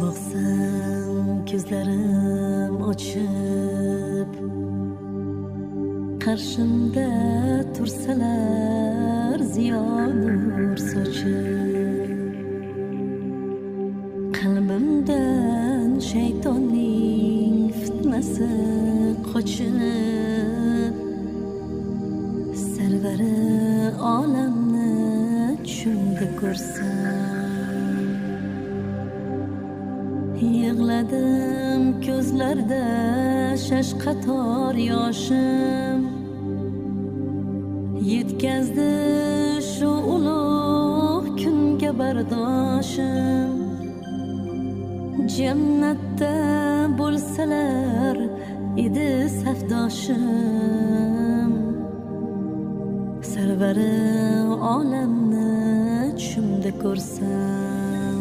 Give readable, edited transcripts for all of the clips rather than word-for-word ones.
boqsam ko'zlarim ochib, qarshimda tursalar ziyo nur sochib, qalbimdan shaytonning fitnasi qochib, sarvari olamni tushimda ko'rsam, yig'ladim ko'zlarda shashqator yoshim, yetkazdi shu ulug' kunga bardoshim. Jannatda bo'lsalar edi safdoshim, sarvari olamni tushimda ko'rsam,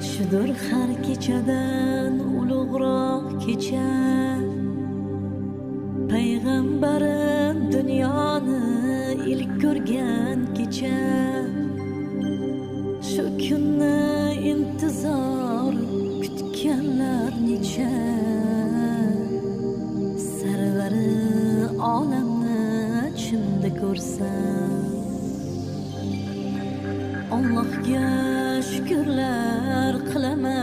shudur har kechadan ulug'roq kecha, payg'ambarim dunyoni ilk ko'rgan kecha. Shu kunni intizor kutganlar necha, sarvari olamni tushimda ko'rsam, Allohga shukrlar qilaman.